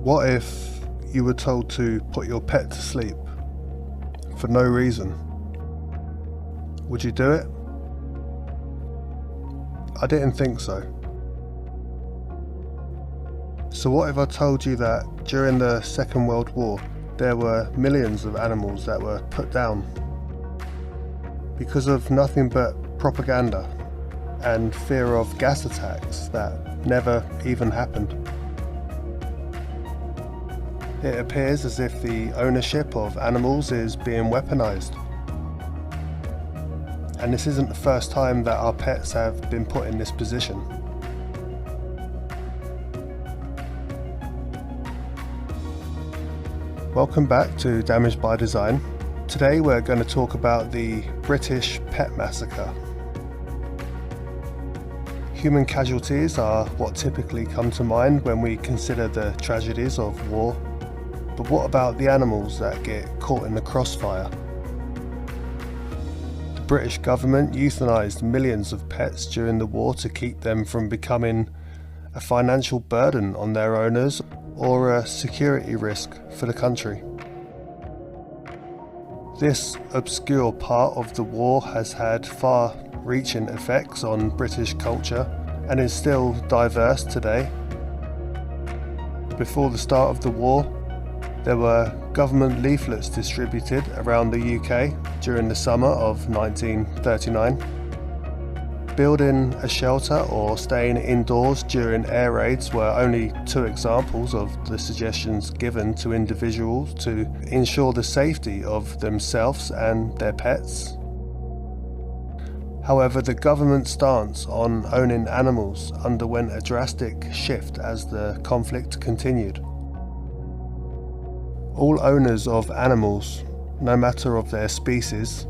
What if you were told to put your pet to sleep for no reason? Would you do it? I didn't think so. So what if I told you that during the Second World War there were millions of animals that were put down because of nothing but propaganda and fear of gas attacks that never even happened? It appears as if the ownership of animals is being weaponized. And this isn't the first time that our pets have been put in this position. Welcome back to Damaged by Design. Today we're going to talk about the British PET Massacre. Human casualties are what typically come to mind when we consider the tragedies of war. But what about the animals that get caught in the crossfire? The British government euthanized millions of pets during the war to keep them from becoming a financial burden on their owners or a security risk for the country. This obscure part of the war has had far-reaching effects on British culture and is still diverse today. Before the start of the war, there were government leaflets distributed around the UK during the summer of 1939. Building a shelter or staying indoors during air raids were only two examples of the suggestions given to individuals to ensure the safety of themselves and their pets. However, the government's stance on owning animals underwent a drastic shift as the conflict continued. All owners of animals, no matter of their species,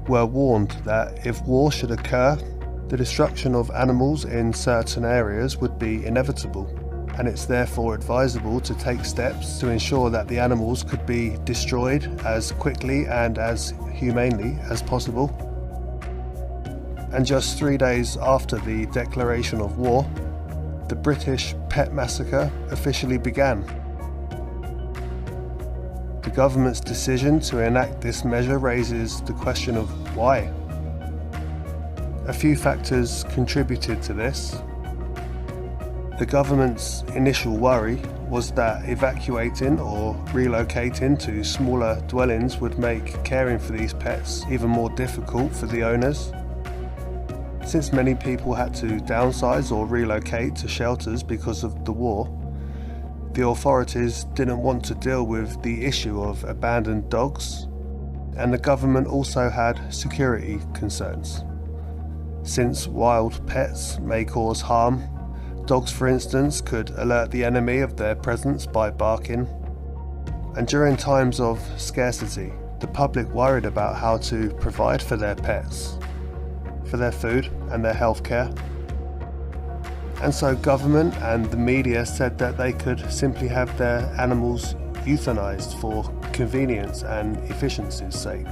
were warned that if war should occur, the destruction of animals in certain areas would be inevitable, and it's therefore advisable to take steps to ensure that the animals could be destroyed as quickly and as humanely as possible. And just 3 days after the declaration of war, the British PET Massacre officially began. The government's decision to enact this measure raises the question of why. A few factors contributed to this. The government's initial worry was that evacuating or relocating to smaller dwellings would make caring for these pets even more difficult for the owners. Since many people had to downsize or relocate to shelters because of the war, the authorities didn't want to deal with the issue of abandoned dogs, and the government also had security concerns. Since wild pets may cause harm, dogs for instance could alert the enemy of their presence by barking. And during times of scarcity, the public worried about how to provide for their pets, for their food and their healthcare. And so government and the media said that they could simply have their animals euthanized for convenience and efficiency's sake.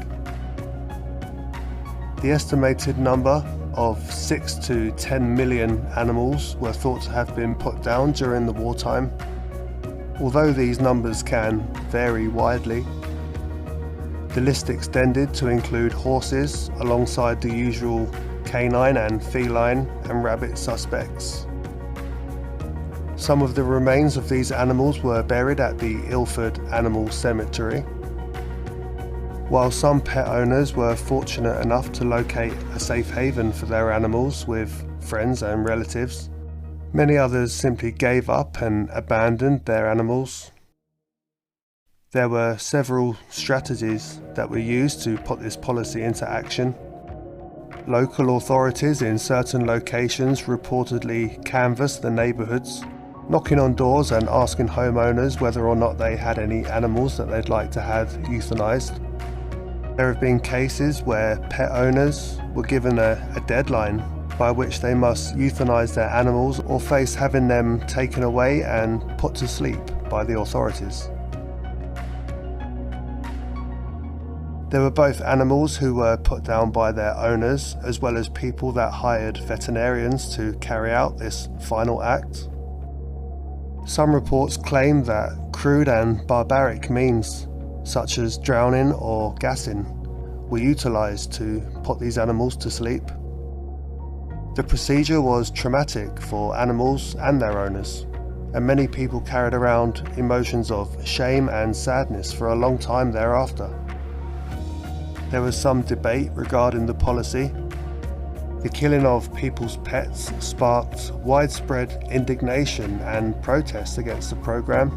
The estimated number of 6 to 10 million animals were thought to have been put down during the wartime. Although these numbers can vary widely, the list extended to include horses alongside the usual canine and feline and rabbit suspects. Some of the remains of these animals were buried at the Ilford Animal Cemetery. While some pet owners were fortunate enough to locate a safe haven for their animals with friends and relatives, many others simply gave up and abandoned their animals. There were several strategies that were used to put this policy into action. Local authorities in certain locations reportedly canvassed the neighbourhoods, knocking on doors and asking homeowners whether or not they had any animals that they'd like to have euthanized. There have been cases where pet owners were given a deadline by which they must euthanize their animals or face having them taken away and put to sleep by the authorities. There were both animals who were put down by their owners, as well as people that hired veterinarians to carry out this final act. Some reports claim that crude and barbaric means, such as drowning or gassing, were utilised to put these animals to sleep. The procedure was traumatic for animals and their owners, and many people carried around emotions of shame and sadness for a long time thereafter. There was some debate regarding the policy. The killing of people's pets sparked widespread indignation and protest against the program.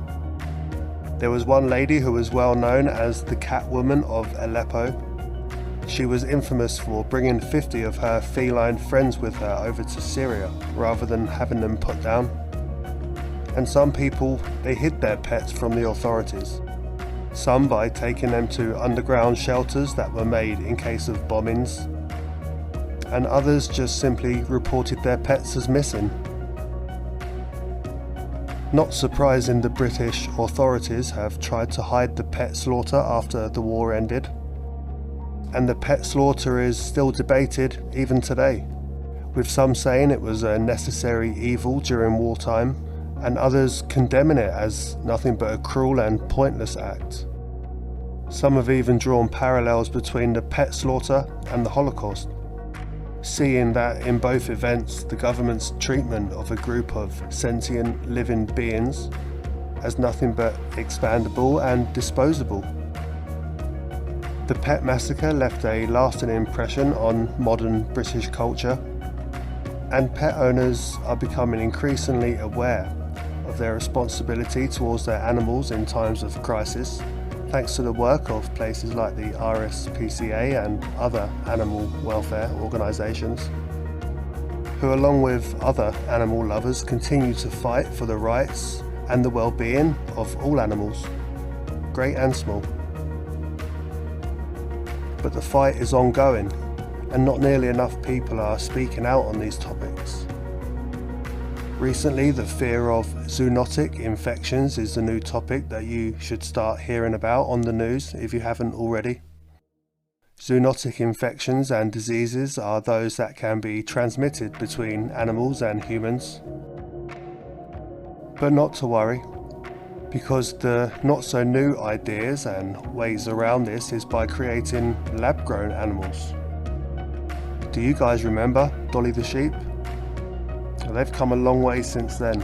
There was one lady who was well known as the Catwoman of Aleppo. She was infamous for bringing 50 of her feline friends with her over to Syria rather than having them put down. And some people, they hid their pets from the authorities. Some by taking them to underground shelters that were made in case of bombings. And others just simply reported their pets as missing. Not surprising, the British authorities have tried to hide the pet slaughter after the war ended. And the pet slaughter is still debated even today, with some saying it was a necessary evil during wartime, and others condemning it as nothing but a cruel and pointless act. Some have even drawn parallels between the pet slaughter and the Holocaust, seeing that in both events the government's treatment of a group of sentient living beings as nothing but expandable and disposable. The Pet Massacre left a lasting impression on modern British culture, and pet owners are becoming increasingly aware of their responsibility towards their animals in times of crisis, thanks to the work of places like the RSPCA and other animal welfare organisations, who along with other animal lovers continue to fight for the rights and the well-being of all animals, great and small. But the fight is ongoing, and not nearly enough people are speaking out on these topics. Recently, the fear of zoonotic infections is the new topic that you should start hearing about on the news if you haven't already. Zoonotic infections and diseases are those that can be transmitted between animals and humans. But not to worry, because the not so new ideas and ways around this is by creating lab-grown animals. Do you guys remember Dolly the sheep? Well, they've come a long way since then.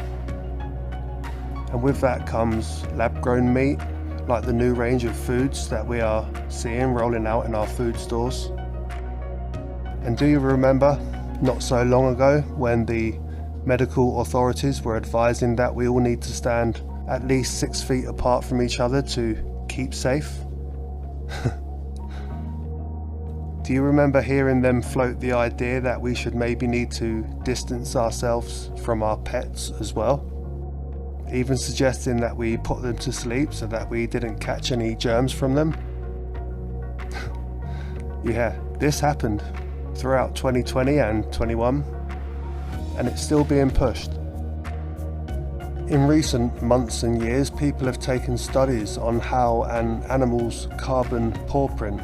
And with that comes lab-grown meat, like the new range of foods that we are seeing rolling out in our food stores. And do you remember, not so long ago, when the medical authorities were advising that we all need to stand at least 6 feet apart from each other to keep safe? Do you remember hearing them float the idea that we should maybe need to distance ourselves from our pets as well? Even suggesting that we put them to sleep so that we didn't catch any germs from them? Yeah, this happened throughout 2020 and 21, and it's still being pushed. In recent months and years, people have taken studies on how an animal's carbon footprint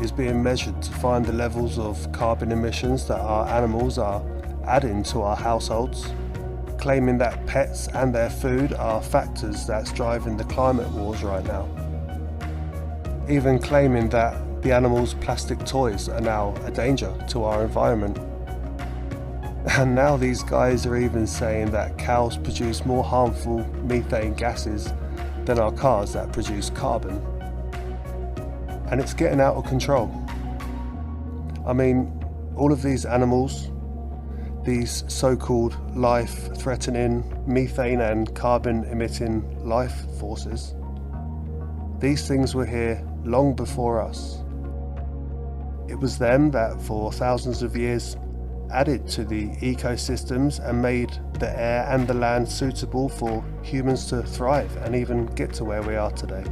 is being measured to find the levels of carbon emissions that our animals are adding to our households, claiming that pets and their food are factors that's driving the climate wars right now. Even claiming that the animals' plastic toys are now a danger to our environment. And now these guys are even saying that cows produce more harmful methane gases than our cars that produce carbon. And it's getting out of control. I mean, all of these animals, these so-called life-threatening methane and carbon-emitting life forces, these things were here long before us. It was them that for thousands of years added to the ecosystems and made the air and the land suitable for humans to thrive and even get to where we are today.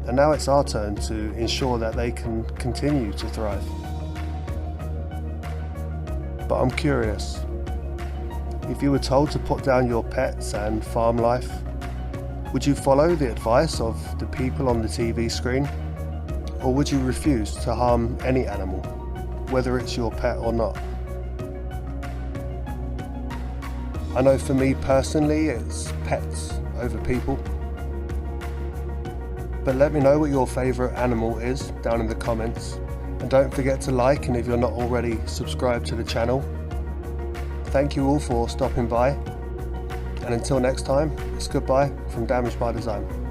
And now it's our turn to ensure that they can continue to thrive. But I'm curious, if you were told to put down your pets and farm life, would you follow the advice of the people on the TV screen? Or would you refuse to harm any animal, whether it's your pet or not? I know for me personally it's pets over people. But let me know what your favourite animal is down in the comments. And don't forget to like, and if you're not already subscribed to the channel. Thank you all for stopping by. And until next time, it's goodbye from Damaged by Design.